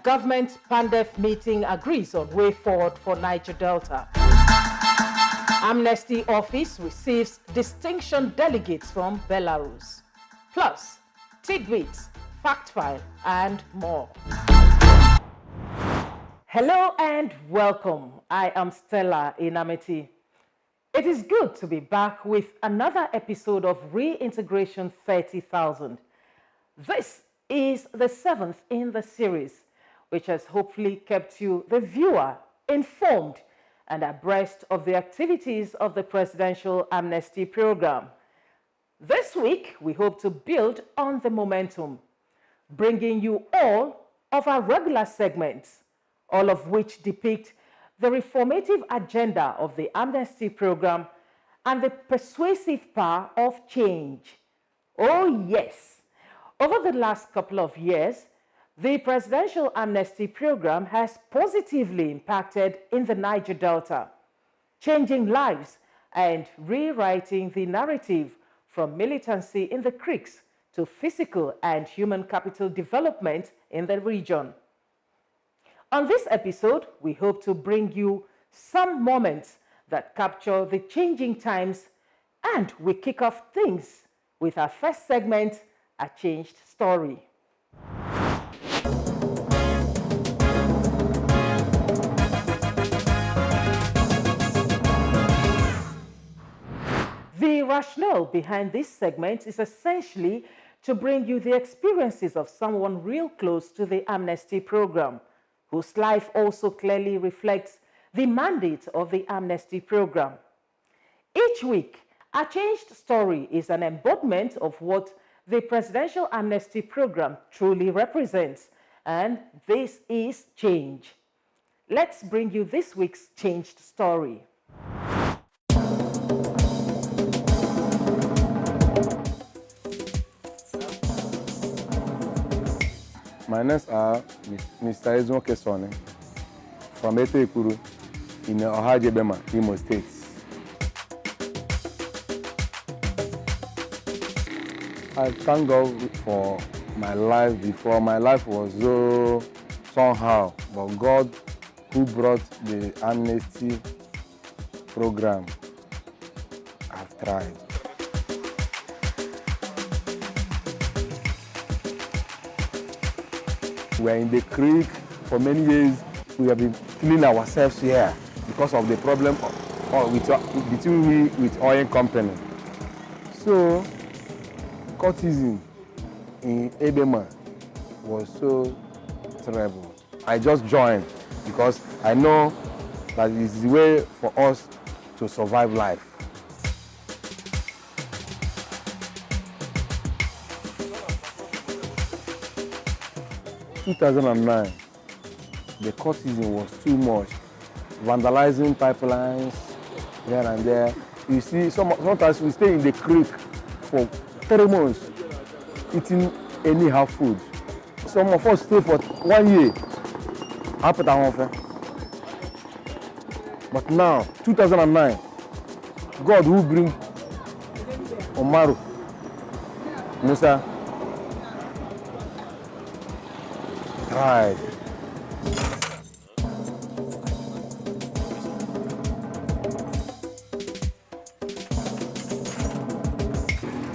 government PANDEF meeting agrees on way forward for Niger Delta. Amnesty Office receives distinction delegates from Belarus. Plus, tidbits, fact file, and more. Hello and welcome. I am Stella Inamiti. It is good to be back with another episode of Reintegration 30,000. This is the 7th in the series, which has hopefully kept you, the viewer, informed and abreast of the activities of the Presidential Amnesty Program. This week, we hope to build on the momentum, bringing you all of our regular segments, all of which depict the reformative agenda of the Amnesty Program and the persuasive power of change. Oh yes, over the last couple of years, the Presidential Amnesty Program has positively impacted in the Niger Delta, changing lives and rewriting the narrative from militancy in the creeks to physical and human capital development in the region. On this episode, we hope to bring you some moments that capture the changing times, and we kick off things with our first segment, A Changed Story. The rationale behind this segment is essentially to bring you the experiences of someone real close to the Amnesty Program, whose life also clearly reflects the mandate of the Amnesty Program. Each week, A Changed Story is an embodiment of what the Presidential Amnesty Program truly represents, and this is change. Let's bring you this week's Changed Story. My names are Mr. Ezmo Kesone from Etekuru in Ohajebema, Imo State. I thank God for my life before. My life was so somehow, but God who brought the Amnesty Program, I've tried. We are in the creek for many years. We have been killing ourselves here because of the problem between we with oil company. So, courtesan in Ebema was so terrible. I just joined because I know that it is the way for us to survive life. In 2009, the courtesan was too much, vandalizing pipelines here and there. You see, sometimes we stay in the creek for 3 months, eating anyhow food. Some of us stay for 1 year. But now, 2009, God will bring Omaru, Musa, tried.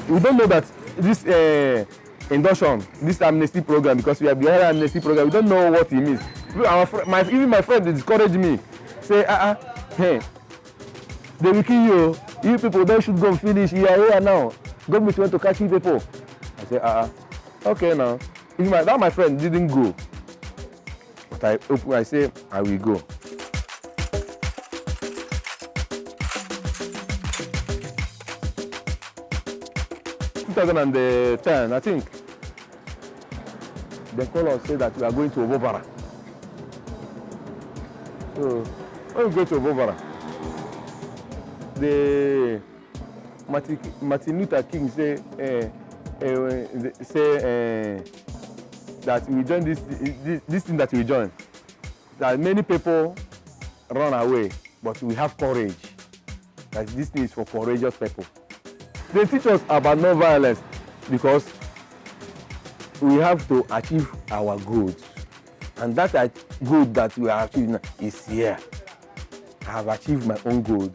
We don't know that this induction, this amnesty program, because we have the other amnesty program, we don't know what it means. Even my friend, they discourage me. Say, hey, they will kill you. You people don't should go and finish. You are here now. Government want to catch you people. I say, okay now. That my friend didn't go. But I say, I will go. In 2010, I think, the caller said that we are going to Obobara. So, when we go to Obobara, the Martin Luther King say that we join this thing that we join. That many people run away, but we have courage. That this thing is for courageous people. They teach us about non-violence because we have to achieve our goals. And that goal that we are achieving is here. I have achieved my own goal.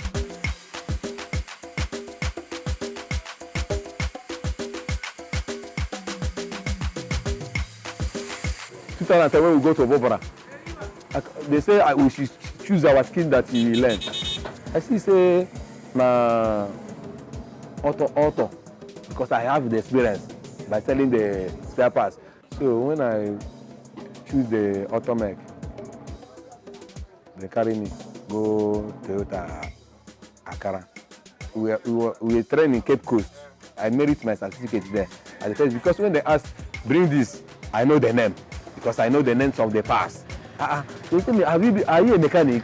2010 when we go to Bobara, they say we should choose our skill that we learn. I still say na auto because I have the experience by selling the spare parts. So when I choose the auto mech, they carry me go Toyota Akara. We were trained in Cape Coast. I merit my certificate there at the first because when they ask bring this, I know the name because I know the names of the past. They tell me, are you a mechanic?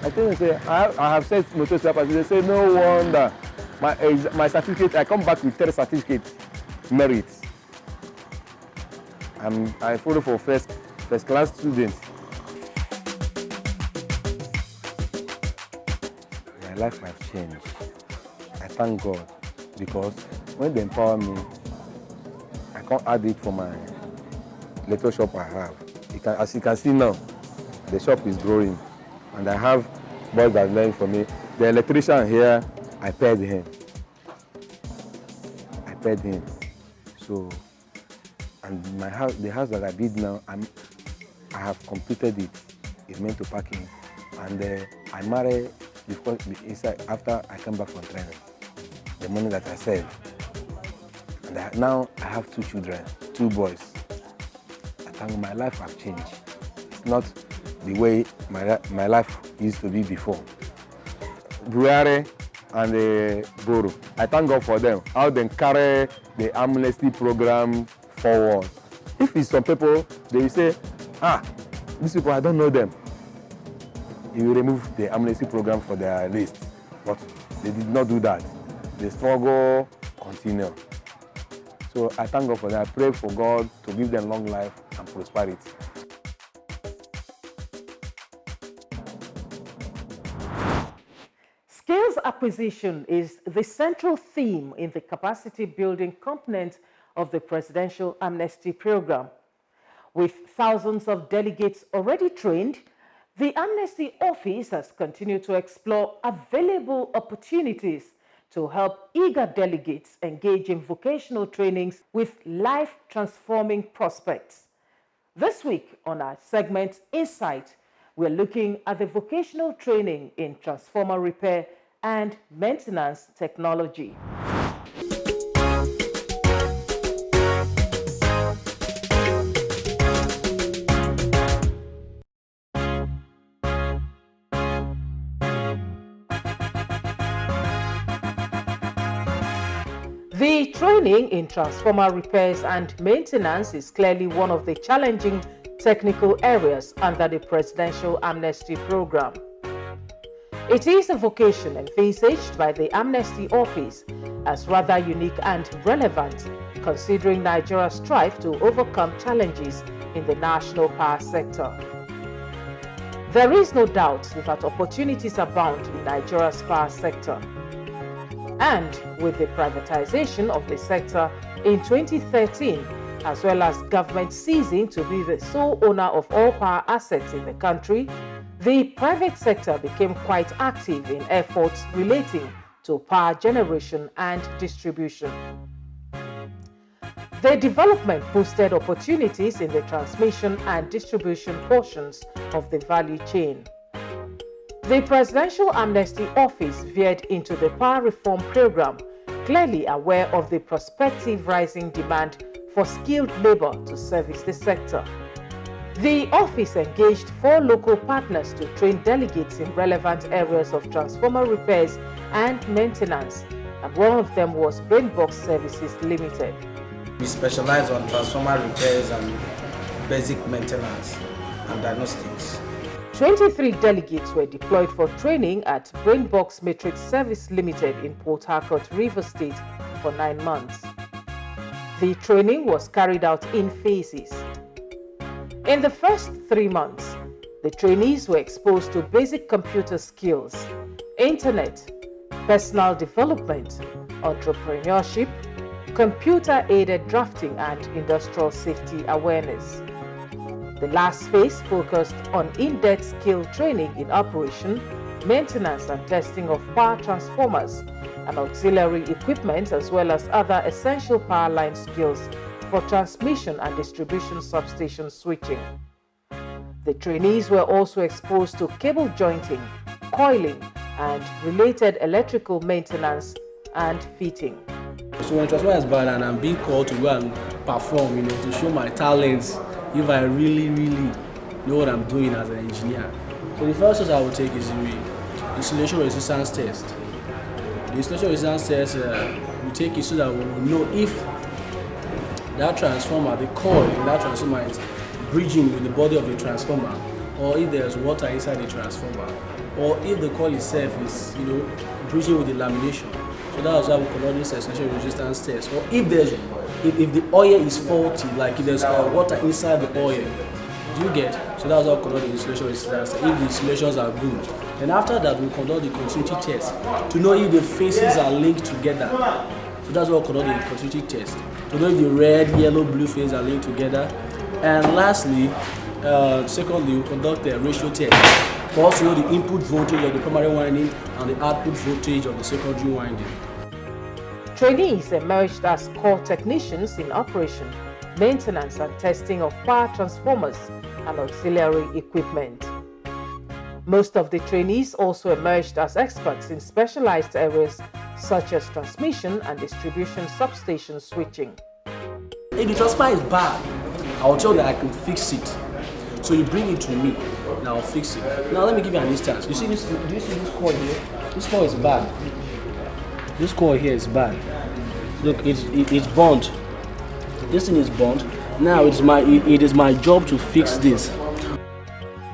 I tell them, say, I have said motor spare parts. They say, no wonder. My certificate, I come back with 3 certificates, merits. I follow for first class students. My life has changed. I thank God because when they empower me, I can't add it for my little shop I have. As you can see now, the shop is growing, and I have boys that learn from me. The electrician here, I paid him. So, and my house, the house that I build now, I have completed it. It's meant to parking, and I married after I come back from training. The money that I saved, and now I have 2 children, 2 boys. And my life has changed. It's not the way my life used to be before. Buhari and Boro, I thank God for them, how they carry the amnesty program forward. If it's some people, they will say, these people, I don't know them. He will remove the amnesty program for their list. But they did not do that. The struggle continued. So I thank God for that. I pray for God to give them long life and prosperity. Skills acquisition is the central theme in the capacity building component of the Presidential Amnesty Program. With thousands of delegates already trained, the Amnesty Office has continued to explore available opportunities to help eager delegates engage in vocational trainings with life-transforming prospects. This week on our segment Insight, we're looking at the vocational training in transformer repair and maintenance technology. The training in transformer repairs and maintenance is clearly one of the challenging technical areas under the Presidential Amnesty Program. It is a vocation envisaged by the Amnesty Office as rather unique and relevant, considering Nigeria's strive to overcome challenges in the national power sector. There is no doubt that opportunities abound in Nigeria's power sector. And with the privatization of the sector in 2013, as well as government ceasing to be the sole owner of all power assets in the country, the private sector became quite active in efforts relating to power generation and distribution. The development boosted opportunities in the transmission and distribution portions of the value chain. The Presidential Amnesty Office veered into the power reform program, clearly aware of the prospective rising demand for skilled labor to service the sector. The office engaged 4 local partners to train delegates in relevant areas of transformer repairs and maintenance, and one of them was Brainbox Services Limited. We specialize on transformer repairs and basic maintenance and diagnostics. 23 delegates were deployed for training at Brainbox Matrix Service Limited in Port Harcourt, Rivers State for 9 months. The training was carried out in phases. In the first 3 months, the trainees were exposed to basic computer skills, internet, personal development, entrepreneurship, computer-aided drafting, and industrial safety awareness. The last phase focused on in-depth skill training in operation, maintenance and testing of power transformers and auxiliary equipment, as well as other essential power line skills for transmission and distribution substation switching. The trainees were also exposed to cable jointing, coiling, and related electrical maintenance and fitting. So when transformer is bad and I'm being called to go and perform, to show my talents, if I really know what I'm doing as an engineer. So the first test I will take is the installation resistance test. The installation resistance test, we take it so that we will know if that transformer, the coil in that transformer is bridging with the body of the transformer, or if there's water inside the transformer, or if the coil itself is, bridging with the lamination. So that's how we conduct this installation resistance test. Or if the oil is faulty, like if there's water inside the oil, do you get? So that's how we conduct the installation resistance test. If the installations are good, then after that we conduct the continuity test to know if the phases are linked together. So that's what we conduct the continuity test to know if the red, yellow, blue phases are linked together. And lastly, secondly, we conduct the ratio test for us to know the input voltage of the primary winding and the output voltage of the secondary winding. Trainees emerged as core technicians in operation, maintenance and testing of power transformers and auxiliary equipment. Most of the trainees also emerged as experts in specialized areas such as transmission and distribution substation switching. If the transformer is bad, I will tell you that I can fix it. So you bring it to me, and I'll fix it. Now let me give you an instance. You see this? Do you see this coil here? This coil is bad. This coil here is bad. Look, it's burnt. This thing is burnt. Now it is my job to fix this.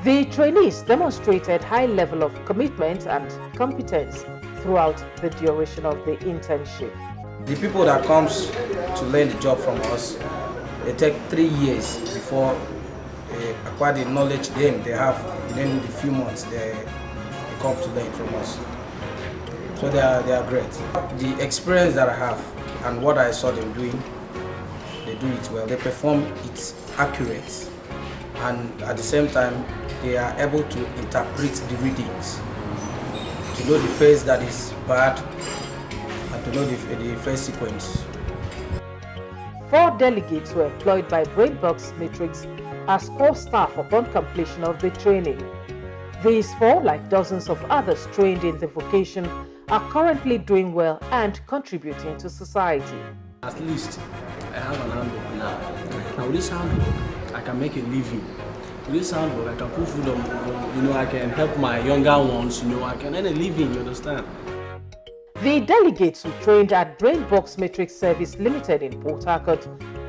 The trainees demonstrated high level of commitment and competence throughout the duration of the internship. The people that comes to learn the job from us, they take 3 years before they acquire the knowledge they have. Within the few months they come to learn from us. So they are great. The experience that I have and what I saw them doing, they do it well. They perform it accurate, and at the same time they are able to interpret the readings, to know the phase that is bad and to know the phase sequence. 4 delegates were employed by Brainbox Matrix as core staff upon completion of the training. These 4, like dozens of others trained in the vocation, are currently doing well and contributing to society. At least I have an handbook now. Now with this handbook, I can make a living. With this handbook, I can put food on, I can help my younger ones, I can earn a living, you understand? The delegates who trained at Brainbox Matrix Service Limited in Port Harcourt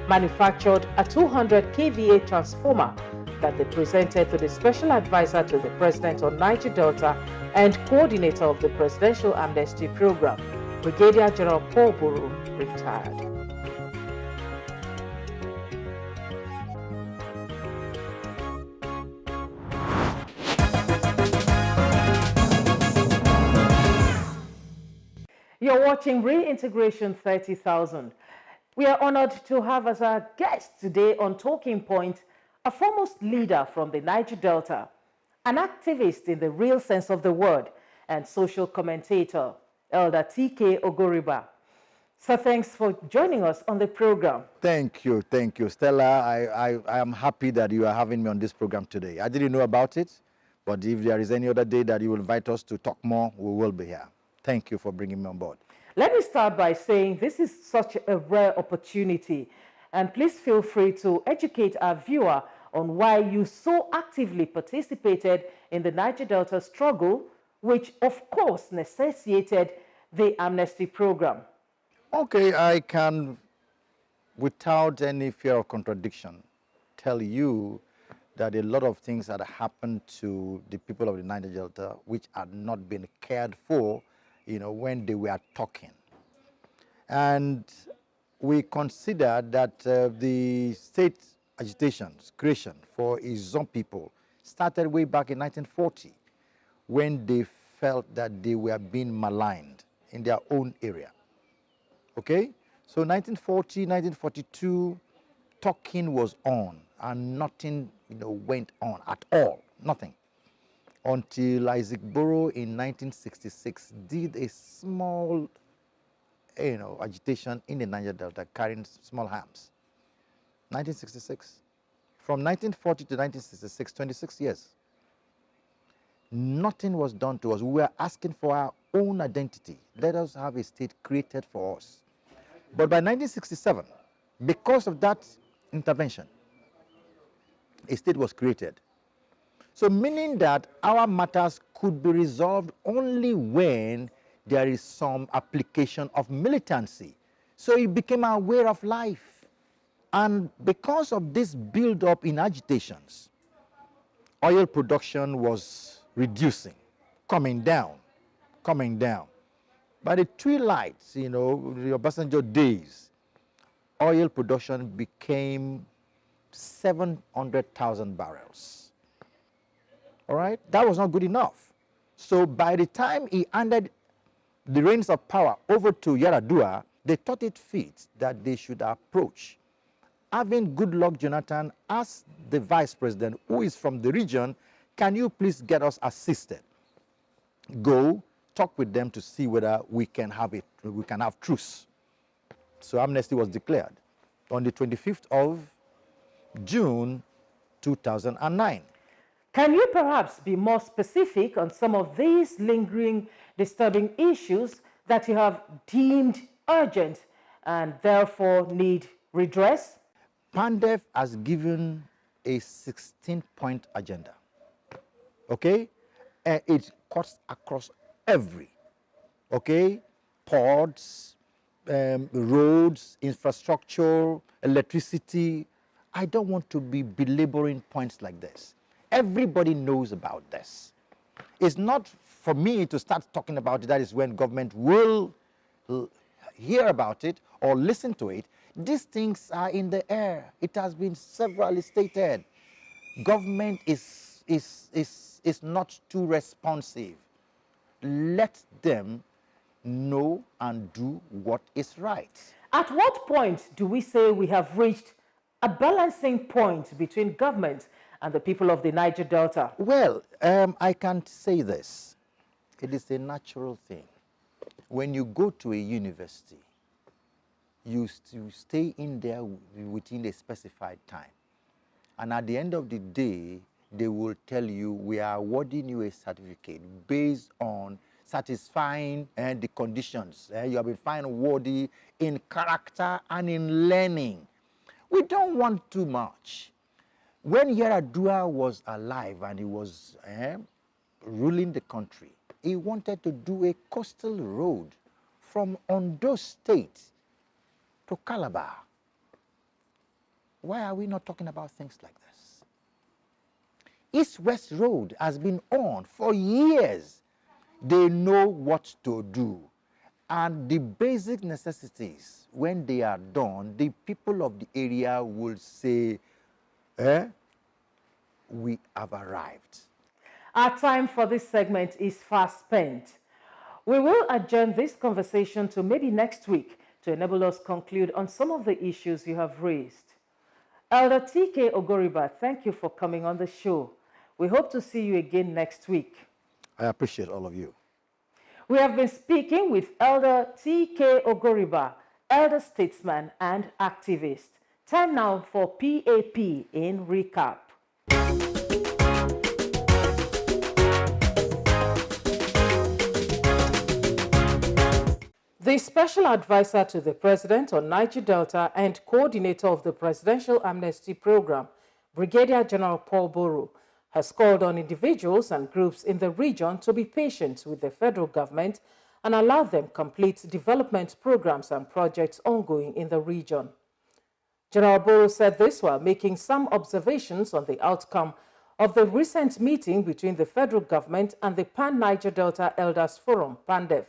manufactured a 200 kVA transformer that they presented to the Special Advisor to the President on Niger Delta and coordinator of the Presidential Amnesty Program, Brigadier General Paul Buru, retired. You're watching Reintegration 30,000. We are honored to have as our guest today on Talking Point a foremost leader from the Niger Delta, an activist in the real sense of the word, and social commentator, Elder T.K. Ogoriba. So thanks for joining us on the program. Thank you, Stella. I am happy that you are having me on this program today. I didn't know about it, but if there is any other day that you will invite us to talk more, we will be here. Thank you for bringing me on board. Let me start by saying this is such a rare opportunity, and please feel free to educate our viewer on why you so actively participated in the Niger Delta struggle, which of course necessitated the amnesty program. Okay, I can, without any fear of contradiction, tell you that a lot of things had happened to the people of the Niger Delta which had not been cared for, when they were talking. And we consider that the state agitations, creation for his own people started way back in 1940 when they felt that they were being maligned in their own area. Okay? So 1940, 1942, talking was on. and nothing, went on at all, nothing. Until Isaac Borough in 1966 did a small, agitation in the Niger Delta carrying small arms. 1966. From 1940 to 1966, 26 years. Nothing was done to us. We were asking for our own identity. Let us have a state created for us. But by 1967, because of that intervention, a state was created. So meaning that our matters could be resolved only when there is some application of militancy. So it became our way of life. And because of this build-up in agitations, oil production was reducing, coming down. By the twilights, the Obasanjo days, oil production became 700,000 barrels. All right? That was not good enough. So by the time he handed the reins of power over to Yar'Adua, they thought it fit that they should approach having Goodluck Jonathan as the vice president, who is from the region. Can you please get us assisted? Go talk with them to see whether we can have truce. So amnesty was declared on the 25th of June 2009. Can you perhaps be more specific on some of these lingering, disturbing issues that you have deemed urgent and therefore need redress? PANDEF has given a 16-point agenda. Okay? It cuts across every, ports, roads, infrastructure, electricity. I don't want to be belaboring points like this. Everybody knows about this. It's not for me to start talking about it. That is when government will hear about it or listen to it. These things are in the air. It has been severally stated. Government is not too responsive. Let them know and do what is right. At what point do we say we have reached a balancing point between government and the people of the Niger Delta? Well, I can say this. It is a natural thing. When you go to a university, you stay in there within a specified time. And at the end of the day, they will tell you, we are awarding you a certificate based on satisfying the conditions. You have been found worthy in character and in learning. We don't want too much. When Yar'Adua was alive and he was ruling the country, he wanted to do a coastal road from Ondo State to Calabar. Why are we not talking about things like this? East-West Road has been on for years. They know what to do. And the basic necessities, when they are done, the people of the area will say, we have arrived. Our time for this segment is fast spent. We will adjourn this conversation to maybe next week to enable us conclude on some of the issues you have raised. Elder T.K. Ogoriba, thank you for coming on the show. We hope to see you again next week. I appreciate all of you. We have been speaking with Elder T.K. Ogoriba, elder statesman and activist. Time now for PAP in recap. The Special Advisor to the President on Niger Delta and coordinator of the Presidential Amnesty Program, Brigadier General Paul Boro, has called on individuals and groups in the region to be patient with the federal government and allow them complete development programs and projects ongoing in the region. General Boro said this while making some observations on the outcome of the recent meeting between the federal government and the Pan-Niger Delta Elders Forum, PANDEF,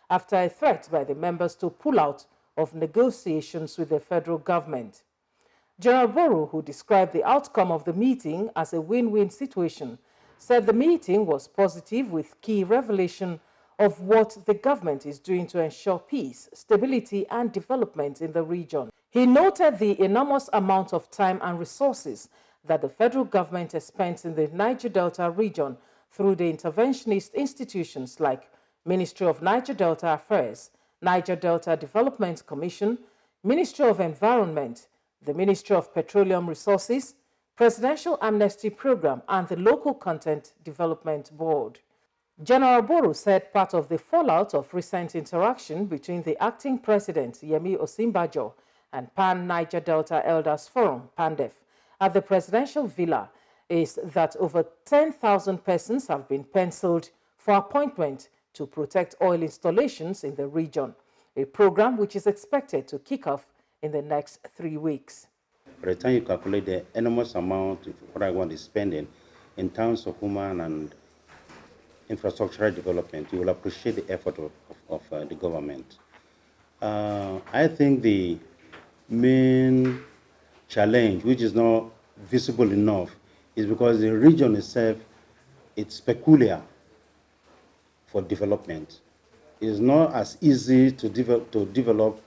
after a threat by the members to pull out of negotiations with the federal government. General Boro, who described the outcome of the meeting as a win-win situation, said the meeting was positive with key revelation of what the government is doing to ensure peace, stability, and development in the region. He noted the enormous amount of time and resources that the federal government has spent in the Niger Delta region through the interventionist institutions like Ministry of Niger Delta Affairs, Niger Delta Development Commission, Ministry of Environment, the Ministry of Petroleum Resources, Presidential Amnesty Program, and the Local Content Development Board. General Boro said part of the fallout of recent interaction between the acting president, Yemi Osinbajo, and Pan Niger Delta Elders Forum, PANDEF, at the presidential villa is that over 10,000 persons have been penciled for appointment to protect oil installations in the region, a program which is expected to kick off in the next 3 weeks. By the time you calculate the enormous amount of what I want is spending in terms of human and infrastructural development, you will appreciate the effort of the government. I think the main challenge, which is not visible enough, is because the region itself, it's peculiar for development. It's not as easy to develop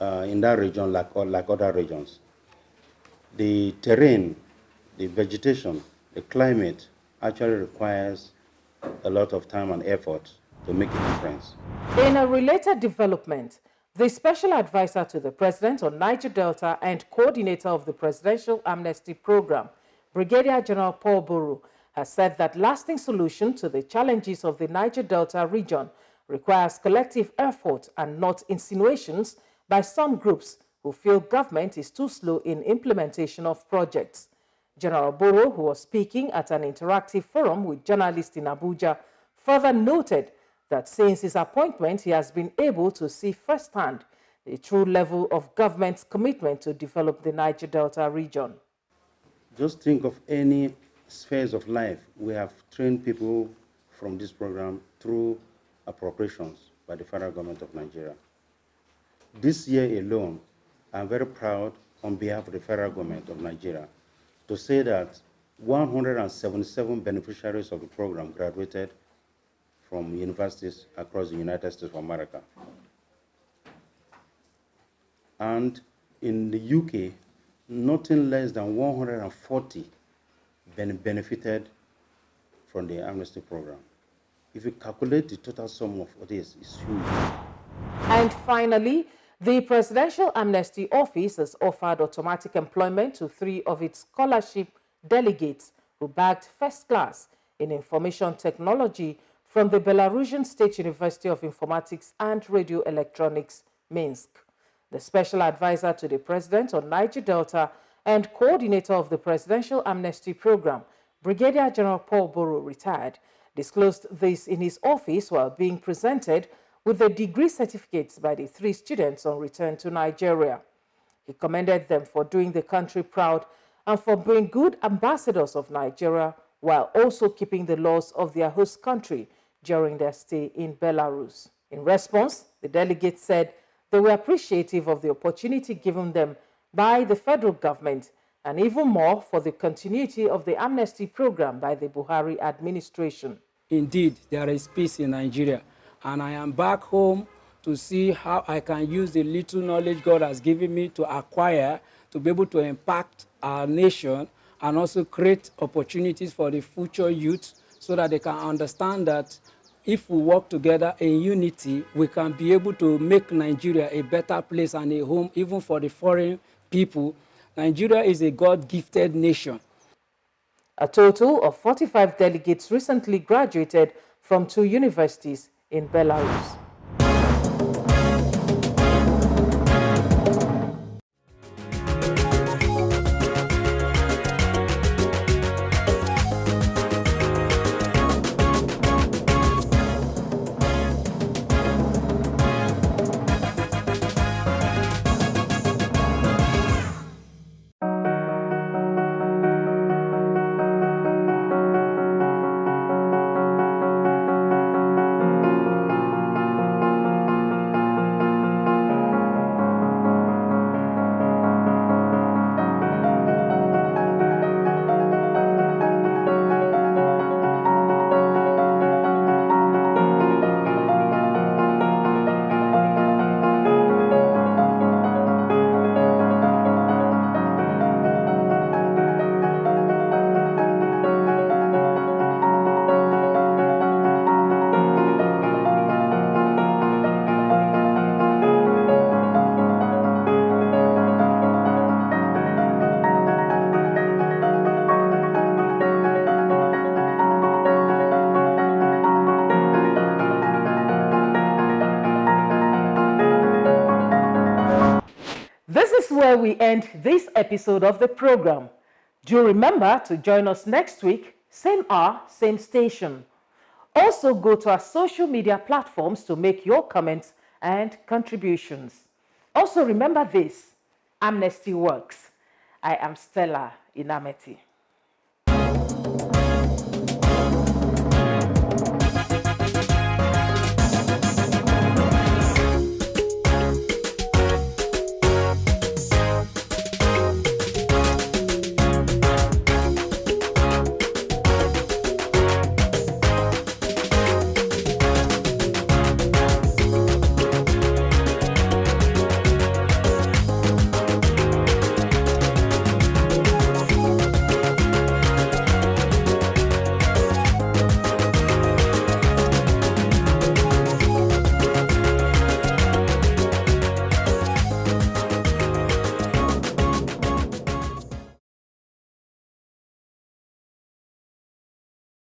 in that region like other regions. The terrain, the vegetation, the climate actually requires a lot of time and effort to make a difference. In a related development, the special advisor to the president on Niger Delta and coordinator of the Presidential Amnesty Program, Brigadier General Paul Buru, has said that lasting solution to the challenges of the Niger Delta region requires collective effort and not insinuations by some groups who feel government is too slow in implementation of projects. General Boro, who was speaking at an interactive forum with journalists in Abuja, further noted that since his appointment, he has been able to see firsthand the true level of government's commitment to develop the Niger Delta region. Just think of any spheres of life. We have trained people from this program through appropriations by the federal government of Nigeria. This year alone, I'm very proud on behalf of the federal government of Nigeria to say that 177 beneficiaries of the program graduated from universities across the United States of America. And in the UK, nothing less than 140 benefited from the amnesty program. If you calculate the total sum of this, it's huge. And finally, the Presidential Amnesty Office has offered automatic employment to 3 of its scholarship delegates who bagged first class in information technology from the Belarusian State University of Informatics and Radio Electronics, Minsk. The special advisor to the president on Niger Delta and coordinator of the Presidential Amnesty Program, Brigadier General Paul Boro, retired, disclosed this in his office while being presented with the degree certificates by the 3 students on return to Nigeria. He commended them for doing the country proud and for being good ambassadors of Nigeria while also keeping the laws of their host country during their stay in Belarus. In response, the delegates said they were appreciative of the opportunity given them by the federal government and even more for the continuity of the amnesty program by the Buhari administration. Indeed, there is peace in Nigeria, and I am back home to see how I can use the little knowledge God has given me to acquire to be able to impact our nation and also create opportunities for the future youth so that they can understand that if we work together in unity, we can be able to make Nigeria a better place and a home even for the foreign people. Nigeria is a God-gifted nation. A total of 45 delegates recently graduated from 2 universities in Belarus. where we end this episode of the program. Do remember to join us next week, same hour, same station. Also go to our social media platforms to make your comments and contributions. Also remember this, amnesty works. I am Stella Inameti.